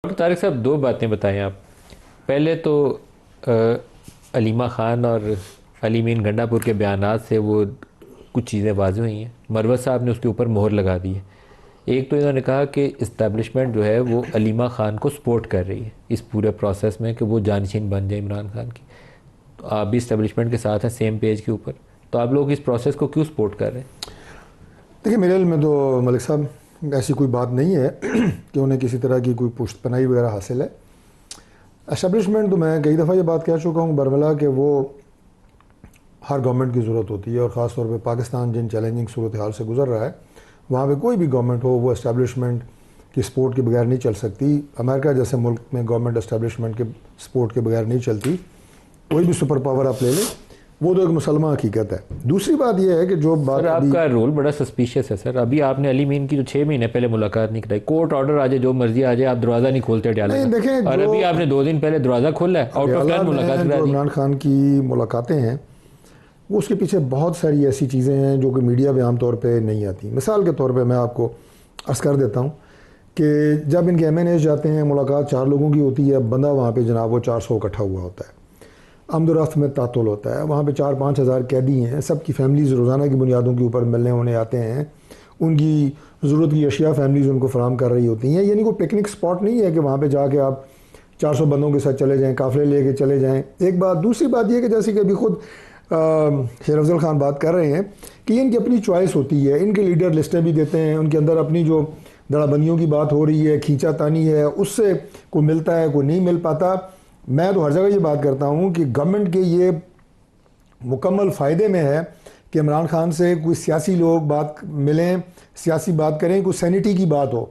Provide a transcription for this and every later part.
Doctor Tariq साहब, दो बातें बताएं आप। पहले तो अलीमा ख़ान और अली मीन गंडापुर के बयानात से वो कुछ चीज़ें वाज़ेह हुई हैं। मरवत साहब ने उसके ऊपर मोहर लगा दी है। एक तो इन्होंने कहा कि इस्टेब्लिशमेंट जो है वो अलीमा ख़ान को सपोर्ट कर रही है इस पूरे प्रोसेस में कि वो जानशीन बन जाए इमरान खान की। तो आप भी इस्टेब्लिशमेंट के साथ हैं, सेम पेज के ऊपर, तो आप लोग इस प्रोसेस को क्यों सपोर्ट कर रहे हैं? देखिए, मेरे इल्म में तो मलिक साहब ऐसी कोई बात नहीं है कि उन्हें किसी तरह की कोई पुश्तपनाही वगैरह हासिल है। एस्टेब्लिशमेंट तो मैं कई दफ़ा ये बात कह चुका हूँ बरमला कि वो हर गवर्नमेंट की ज़रूरत होती है, और ख़ास तौर पे पाकिस्तान जिन चैलेंजिंग सूरत हाल से गुजर रहा है वहाँ पे कोई भी गवर्नमेंट हो वो एस्टेब्लिशमेंट की सपोर्ट के बगैर नहीं चल सकती। अमेरिका जैसे मुल्क में गवर्नमेंट एस्टेब्लिशमेंट के सपोर्ट के बगैर नहीं चलती। कोई भी सुपर पावर आप ले लें, वो तो एक मुसलमान हकीकत है। दूसरी बात यह है कि जो बात सर आपका रोल बड़ा सस्पिशियस है सर। अभी आपने अली मीन की जो 6 महीने पहले मुलाकात नहीं कराई, कोर्ट ऑर्डर आ जाए जो मर्जी आ जाए, आप दरवाज़ा नहीं खोलते नहीं देखें, और अभी आपने 2 दिन पहले दरवाज़ा खोला है, आउट ऑफ टाइम मुलाकात करा जो दी। इमरान खान की मुलाकातें हैं वो उसके पीछे बहुत सारी ऐसी चीज़ें हैं जो कि मीडिया पे आमतौर पे नहीं आती। मिसाल के तौर पे मैं आपको अर्ज़ कर देता हूँ कि जब इनके MNAs जाते हैं, मुलाकात 4 लोगों की होती है, बंदा वहाँ पे जनाब वो 400 इकट्ठा हुआ होता है, आमदोरफ्त में तातुल होता है, वहाँ पे 4-5 हज़ार कैदी हैं, सबकी फैमिलीज़ रोज़ाना की बुनियादों के ऊपर मिलने होने आते हैं, उनकी ज़रूरत की अशिया फैमिलीज़ उनको फराम कर रही होती हैं। यानी कोई पिकनिक स्पॉट नहीं है कि वहाँ पे जाके आप 400 बंदों के साथ चले जाएँ, काफ़िले लेके चले जाएँ। एक बात। दूसरी बात यह कि जैसे कि अभी खुद शेर अफजल खान बात कर रहे हैं कि इनकी अपनी चॉइस होती है, इनके लीडर लिस्टें भी देते हैं, उनके अंदर अपनी जो दड़ाबंदियों की बात हो रही है, खींचातानी है, उससे कोई मिलता है कोई नहीं मिल पाता। मैं तो हर जगह ये बात करता हूँ कि गवर्नमेंट के ये मुकम्मल फ़ायदे में है कि इमरान खान से कोई सियासी लोग बात मिलें, सियासी बात करें, कोई सैनिटी की बात हो,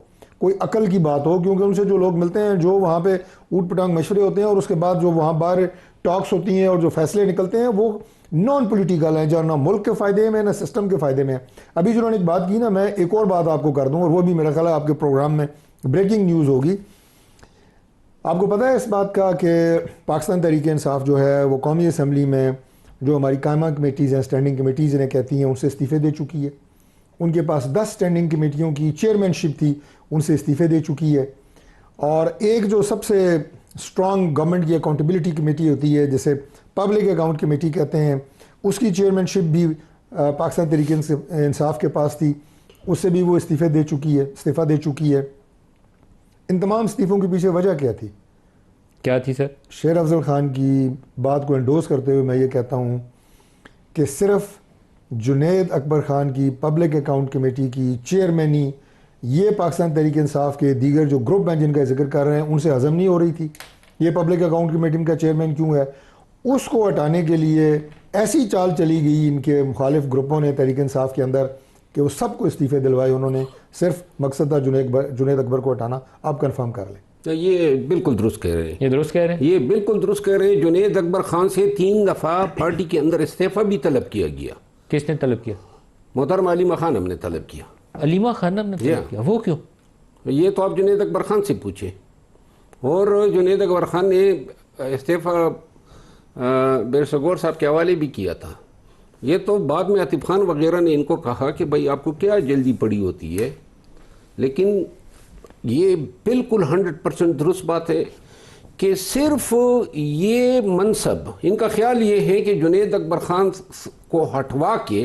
कोई अकल की बात हो, क्योंकि उनसे जो लोग मिलते हैं, जो वहाँ पे ऊट पटांग मशवरे होते हैं और उसके बाद जो वहाँ बाहर टॉक्स होती हैं और जो फैसले निकलते हैं वो नॉन पॉलिटिकल हैं, जो ना मुल्क के फ़ायदे में ना सिस्टम के फ़ायदे में। अभी जो उन्होंने एक बात की ना, मैं एक और बात आपको कर दूँ, और वो भी मेरा ख्याल है आपके प्रोग्राम में ब्रेकिंग न्यूज़ होगी। आपको पता है इस बात का कि पाकिस्तान तहरीक इंसाफ जो है वो कौमी असम्बली में जो हमारी कायमा कमेटीज़ हैं, स्टैंडिंग कमेटीज़ इन्हें कहती हैं, उनसे इस्तीफ़े दे चुकी है। उनके पास 10 स्टैंडिंग कमेटियों की चेयरमैनशिप थी, उनसे इस्तीफ़े दे चुकी है। और एक जो सबसे स्ट्रॉन्ग गवर्नमेंट की अकाउंटेबिलिटी कमेटी होती है, जिसे पब्लिक अकाउंट कमेटी कहते हैं, उसकी चेयरमैनशिप भी पाकिस्तान तहरीक इंसाफ के पास थी, उससे भी वो इस्तीफ़ा दे चुकी है। इन तमाम इस्तीफ़ों के पीछे वजह क्या थी? क्या थी सर? शेर अफजल खान की बात को एंडोर्स करते हुए मैं ये कहता हूँ कि सिर्फ जुनैद अकबर खान की पब्लिक अकाउंट कमेटी की चेयरमैनी ये पाकिस्तान तहरीक इंसाफ के दीगर जो ग्रुप हैं जिनका जिक्र कर रहे हैं उनसे हज़म नहीं हो रही थी। ये पब्लिक अकाउंट कमेटी का चेयरमैन क्यों है? उसको हटाने के लिए ऐसी चाल चली गई इनके मुखालिफ ग्रुपों ने तहरीक इंसाफ के अंदर कि वो सबको इस्तीफ़े दिलवाए उन्होंने, सिर्फ मकसद था जुनैद अकबर को हटाना। आप कन्फर्म कर लें। तो ये बिल्कुल दुरुस्त कह रहे हैं, ये दुरुस्त कह रहे हैं, ये बिल्कुल दुरुस्त कह रहे हैं। जुनैद अकबर खान से 3 दफ़ा पार्टी के अंदर इस्तीफ़ा भी तलब किया गया। किसने तलब किया? मोहतरमा अलीमा खान हमने तलब किया। अलीमा खानम ने तलब किया? वो क्यों? ये तो आप जुनैद अकबर खान से पूछे। और जुनैद अकबर खान ने इस्तीफ़ा बेरसगोर साहब के हवाले भी किया था। ये तो बाद में आतिफ खान वगैरह ने इनको कहा कि भाई आपको क्या जल्दी पड़ी होती है, लेकिन ये बिल्कुल 100% दुरुस्त बात है कि सिर्फ ये मनसब, इनका ख्याल ये है कि जुनैद अकबर खान को हटवा के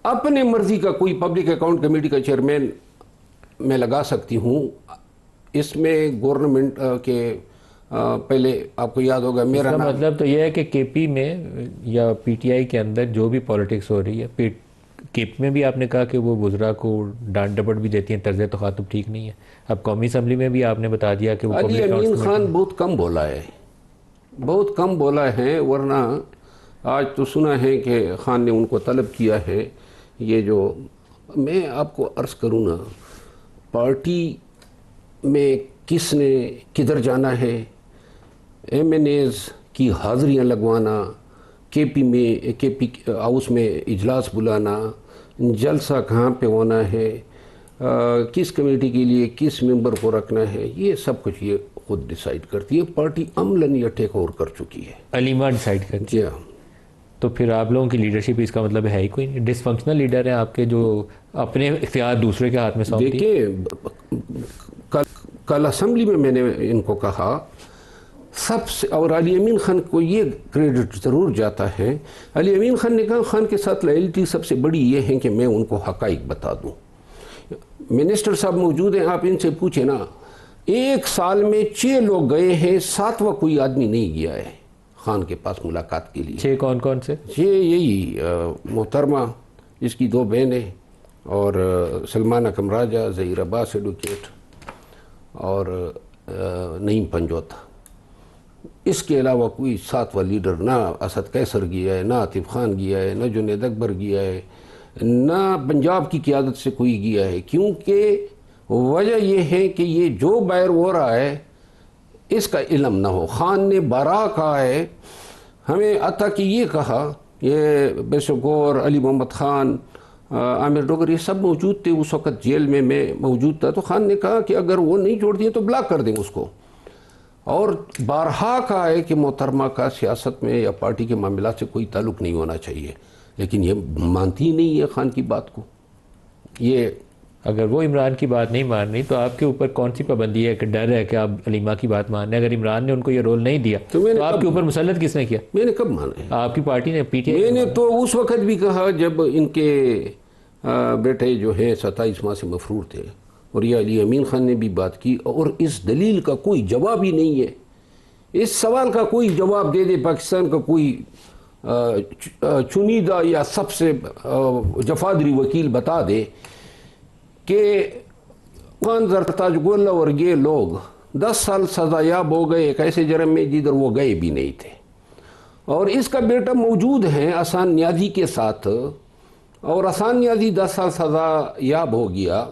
अपने मर्जी का कोई पब्लिक अकाउंट कमेटी का चेयरमैन मैं लगा सकती हूँ। इसमें गवर्नमेंट के पहले आपको याद होगा मेरा नाम, मतलब तो यह है कि KP में या PTI के अंदर जो भी पॉलिटिक्स हो रही है, KP में भी आपने कहा कि वो वुज़रा को डांट डपट भी देती हैं, तर्ज़ तख़ातुब ठीक नहीं है। अब कौमी असम्बली में भी आपने बता दिया कि वो अली अमीन खान बहुत कम बोला है, बहुत कम बोला है, वरना आज तो सुना है कि खान ने उनको तलब किया है। ये जो मैं आपको अर्ज़ करूँ ना, पार्टी में किसने किधर जाना है, MNAs की हाज़िरियाँ लगवाना, KP हाउस में इजलास बुलाना, जलसा कहाँ पे होना है, किस कमेटी के लिए किस मेंबर को रखना है, ये सब कुछ ये खुद डिसाइड करती है। पार्टी अमलन या टेक ओवर कर चुकी है, अलीमा डिसाइड करती है। तो फिर आप लोगों की लीडरशिप इसका मतलब है ही कोई नहीं, डिसफंक्शनल लीडर हैं आपके जो अपने इख्तियार दूसरे के हाथ में सौंपती है। देखिए कल असम्बली में मैंने इनको कहा सबसे, और अली अमीन खान को ये क्रेडिट ज़रूर जाता है। अली अमीन खान ने कहा खान के साथ लॉयल्टी सबसे बड़ी ये है कि मैं उनको हक़ाइक़ बता दूँ। मिनिस्टर साहब मौजूद हैं, आप इनसे पूछे ना, 1 साल में 6 लोग गए हैं, 7वां कोई आदमी नहीं गया है खान के पास मुलाकात के लिए। 6 कौन कौन से? ये यही मोहतरमा, इसकी 2 बहनें, और सलमाना कमराजा, ज़हीर अब्बास एडवोकेट, और नईम पंजोता। इसके अलावा कोई 7वां लीडर ना असद कैसर गया है, ना आतिफ खान गया है, ना जुनैद अकबर गया है, ना पंजाब की क़ियादत से कोई गया है। क्योंकि वजह यह है कि ये जो बैर हो रहा है इसका इल्म ना हो। खान ने बारहा कहा है हमें, अता कि ये कहा, ये बेशगौर, अली मोहम्मद खान, आमिर डोगर, ये सब मौजूद थे उस वक़्त जेल में, मैं मौजूद था। तो खान ने कहा कि अगर वो नहीं छोड़ दिए तो ब्लॉक कर दें उसको। और बारहा कहा है कि मोहतरमा का सियासत में या पार्टी के मामला से कोई ताल्लुक़ नहीं होना चाहिए, लेकिन ये मानती ही नहीं है खान की बात को। ये अगर वो इमरान की बात नहीं मान रही तो आपके ऊपर कौन सी पाबंदी है कि डर है कि आप अलीमा की बात मान रहे हैं? अगर इमरान ने उनको ये रोल नहीं दिया तो आपके ऊपर मुसल्लत किसने किया? मैंने कब माना है? आपकी पार्टी ने, पीटीआई। मैंने तो उस वक़्त भी कहा जब इनके बेटे जो हैं 27 माह से मफरूर थे, और ये अली अमीन खान ने भी बात की, और इस दलील का कोई जवाब ही नहीं है। इस सवाल का कोई जवाब दे दे पाकिस्तान का कोई चुनीदा या सबसे जफादरी वकील बता दे कि खान जरताज गोल्ला और ये लोग 10 साल सजायाब हो गए एक ऐसे जरम में जिधर वो गए भी नहीं थे, और इसका बेटा मौजूद है आसान न्याजी के साथ, और आसान न्याजी 10 साल सजायाब हो गया,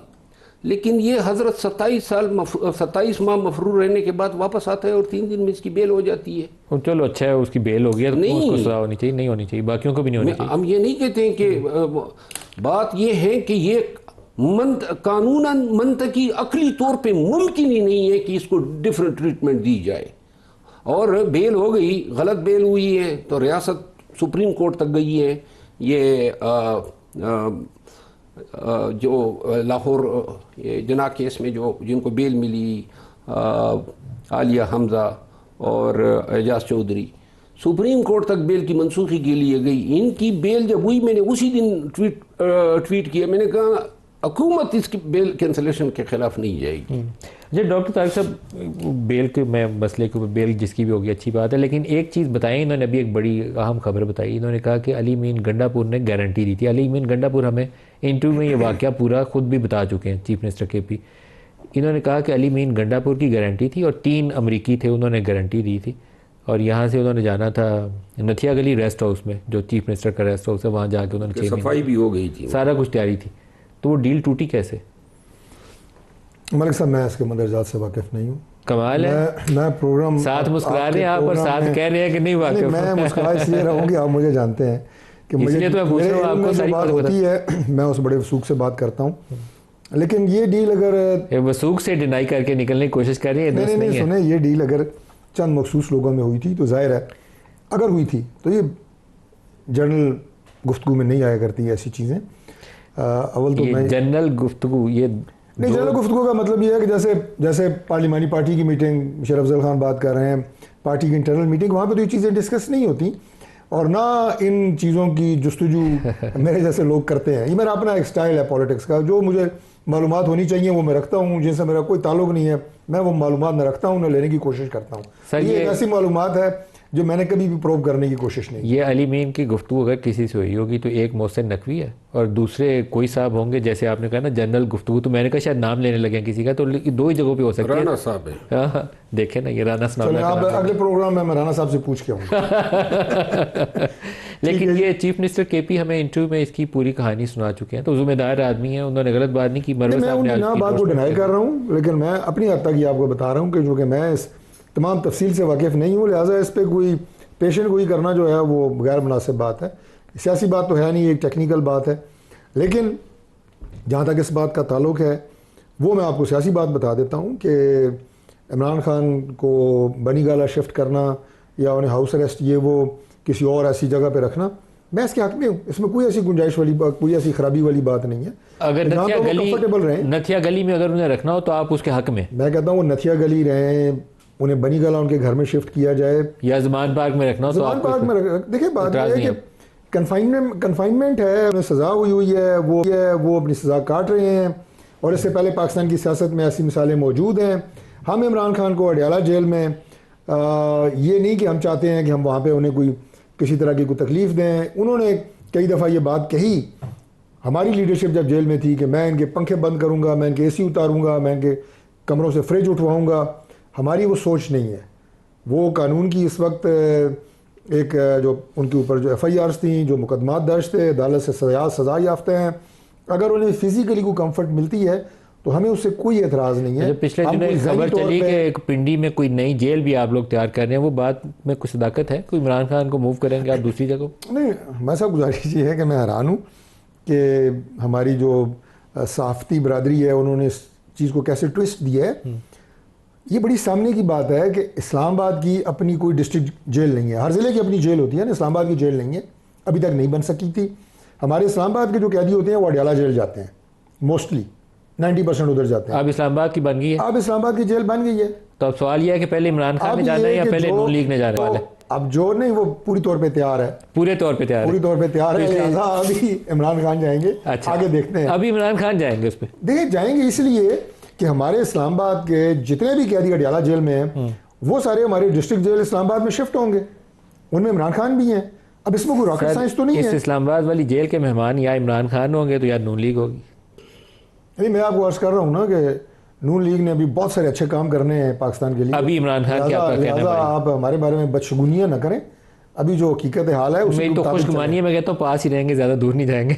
लेकिन ये हज़रत 27 माह मफरूर रहने के बाद वापस आता है और 3 दिन में इसकी बेल हो जाती है। और चलो अच्छा है, उसकी बेल हो गया तो नहीं, उसको सजा होनी चाहिए, नहीं होनी चाहिए, बाकियों को भी नहीं होनी चाहिए। हम ये नहीं कहते हैं कि बात ये है कि ये कानूनन मंतकी अकली तौर पे मुमकिन ही नहीं है कि इसको डिफरेंट ट्रीटमेंट दी जाए। और बेल हो गई, गलत बेल हुई है तो रियासत सुप्रीम कोर्ट तक गई है। ये जो लाहौर जना केस में जो जिनको बेल मिली, आलिया हमजा और एजाज चौधरी, सुप्रीम कोर्ट तक बेल की मनसूखी के लिए गई। इनकी बेल जब हुई, मैंने उसी दिन ट्वीट किया, मैंने कहा हुकूमत इसकी बेल कैंसलेशन के खिलाफ नहीं जाएगी। जी डॉक्टर तारिक साहब, बेल के मैं मसले के ऊपर, बेल जिसकी भी होगी अच्छी बात है, लेकिन एक चीज़ बताई इन्होंने, अभी एक बड़ी अहम खबर बताई। इन्होंने कहा कि अली मीन गंडापुर ने गारंटी दी थी। अली मीन गंडापुर हमें इंटरव्यू में ये वाक़या पूरा खुद भी बता चुके हैं, चीफ मिनिस्टर KP। इन्होंने कहा कि अली मीन गंडापुर की गारंटी थी और 3 अमरीकी थे, उन्होंने गारंटी दी थी, और यहाँ से उन्होंने जाना था नथिया गली रेस्ट हाउस में, जो चीफ मिनिस्टर का रेस्ट हाउस है, वहाँ जाके उन्होंने सफाई भी हो गई थी, सारा कुछ तैयारी थी। तो वो डील टूटी कैसे? मलिक साहब, मैं इसके मंदरजात से वाकिफ़ नहीं हूँ। कमाल है, मैं प्रोग्राम साथ मुस्कुरा रहे हैं आप और साथ कह रहे हैं कि नहीं वाकिफ़। मैं मुस्कुरा इसलिए रहा हूँ कि आप मुझे जानते हैं कि मुझे तो मेरे आपको सारी बात होती है, मैं उस बड़े वसूख से बात करता हूँ। लेकिन ये डील अगर वसूख से डिनाई करके निकलने की कोशिश कर रही है, नहीं सुने, ये डील अगर चंद मखसूस लोगों में हुई थी तो जाहिर है, अगर हुई थी तो ये जनरल गुफ्तगू में नहीं आया करती ऐसी चीज़ें। अव्वल तो मैं जनरल गुफ्तगू, ये नहीं, जनरल गुफ्तगू का मतलब ये है कि जैसे पार्लिमानी पार्टी की मीटिंग, मुशर्रफ अफजल खान बात कर रहे हैं, पार्टी की इंटरनल मीटिंग, वहाँ पे तो ये चीज़ें डिस्कस नहीं होती, और ना इन चीज़ों की जुस्तजू मेरे जैसे लोग करते हैं। ये मेरा अपना एक स्टाइल है पॉलिटिक्स का, जो मुझे मालूमात होनी चाहिए वो मैं रखता हूँ, जिनसे मेरा कोई ताल्लुक नहीं है मैं वो मालूमात न रखता हूँ, न लेने की कोशिश करता हूँ। ये एक ऐसी मालूमात है जो मैंने कभी भी प्रूव करने की कोशिश नहीं। ये अली मीन की गुफ्तगू अगर किसी से हुई होगी तो एक मोहसिन नकवी है और दूसरे कोई साहब होंगे, जैसे आपने कहा ना जनरल गुफ्तगू, तो मैंने कहा शायद नाम लेने लगे किसी का, तो 2 ही जगहों पे हो सकता है। राना साहब है। हाँ, देखे ना, ये राना साहब। आप अगले प्रोग्राम में मैं राना साहब से पूछ के आऊँगा। लेकिन ये चीफ मिनिस्टर KP हमें इंटरव्यू में इसकी पूरी कहानी सुना चुके हैं, तो जिम्मेदार आदमी है, उन्होंने गलत बात नहीं की। मैं उनकी बात को डिनाई कर रहा हूँ, लेकिन मैं अपनी हद तक ये आपको बता रहा हूँ कि जो कि मैं इस तमाम तफसील से वाकिफ़ नहीं हूँ, लिहाजा इस पर कोई पेशेंट गोई करना जो है वो गैर मुनासिब बात है। सियासी बात तो है नहीं, एक टेक्निकल बात है। लेकिन जहाँ तक इस बात का ताल्लुक है, वो मैं आपको सियासी बात बता देता हूँ कि इमरान खान को बनी गाला शिफ्ट करना या उन्हें हाउस अरेस्ट ये वो किसी और ऐसी जगह पे रखना, मैं इसके हक में हूँ, इसमें कोई ऐसी गुंजाइश वाली बात, कोई ऐसी खराबी वाली बात नहीं है। अगर जहाँ नथिया पे वो गली, कंफर्टेबल रहें, नथिया गली में अगर उन्हें रखना हो तो आप उसके हक में, मैं कहता हूँ वो नथिया गली रहें, उन्हें बनी गला उनके घर में शिफ्ट किया जाए, या जमान पार्क में रखना हो तो जमान आपको पार्क में देखिए बात इतराज़ यह नहीं है कि कन्फाइनमेंट है, उन्हें सज़ा हुई है, वो अपनी सज़ा काट रहे हैं। और इससे पहले पाकिस्तान की सियासत में ऐसी मिसालें मौजूद हैं। हम इमरान खान को अडयाला जेल में ये नहीं कि हम चाहते हैं कि हम वहाँ पे उन्हें कोई किसी तरह की कोई तकलीफ़ दें। उन्होंने कई दफ़ा ये बात कही, हमारी लीडरशिप जब जेल में थी, कि मैं इनके पंखे बंद करूँगा, मैं इनके AC उतारूँगा, मैं इनके कमरों से फ्रिज उठवाऊँगा। हमारी वो सोच नहीं है। वो कानून की इस वक्त एक जो उनके ऊपर जो FIRs थी, जो मुकदमात दर्ज थे, अदालत से सज़ा याफ्ते हैं, अगर उन्हें फिज़िकली कोई कंफर्ट मिलती है तो हमें उससे कोई एतराज़ नहीं है। जब पिछले दिनों एक खबर चली कि एक पिंडी में कोई नई जेल भी आप लोग तैयार कर रहे हैं, वो बात में कुछ सदाकत है? कोई इमरान खान को मूव करेंगे आप दूसरी जगह? नहीं, मैं सब गुजारिश ये है कि मैं हैरान हूँ कि हमारी जो सहाफ़ती बरादरी है उन्होंने इस चीज़ को कैसे ट्विस्ट दिया है। ये बड़ी सामने की बात है कि इस्लामाबाद की अपनी कोई डिस्ट्रिक्ट जेल नहीं है, हर ज़िले की अपनी जेल होती है ना, इस्लामाबाद की जेल नहीं है, अभी तक नहीं बन सकी थी। हमारे इस्लामाबाद के जो कैदी होते हैं वो अडयाला जेल जाते हैं, मोस्टली 90% उधर जाते हैं। अब इस्लामाबाद की बन गई है, अब इस्लामाबाद की जेल बन गई है। तो अब सवाल यह है कि पहले इमरान खान ने जाना है या पहले नून लीग ने जाने वाला है? अब जो नहीं, वो पूरी तौर पे तैयार है, पूरे तौर पे तैयार है, पूरी तौर पे तैयार है। लिहाजा अभी इमरान खान जाएंगे। अच्छा, आगे देखते हैं। अभी इमरान खान जाएंगे उस पर? देखिए जाएंगे इसलिए कि हमारे इस्लामाबाद के जितने भी कैदी अडयाला जेल में हैं वो सारे हमारे डिस्ट्रिक्ट जेल इस्लामाबाद में शिफ्ट होंगे, उनमें इमरान खान भी हैं। अब इसमें कोई रॉकेट साइंस तो नहीं इस है। इस्लामाबाद वाली जेल के मेहमान या इमरान खान होंगे तो या नून लीग होगी। नहीं, मैं आपको अर्ज कर रहा हूँ ना कि नून लीग ने अभी बहुत सारे अच्छे काम करने हैं पाकिस्तान के लिए। अभी इमरान खान क्या कहना है? आप हमारे बारे में बदशगुनियाँ न करें। अभी जो हकीकत हाल है मेरी तो खुशगुमानी है, मैं कहता हूँ पास ही रहेंगे, ज़्यादा दूर नहीं जाएंगे।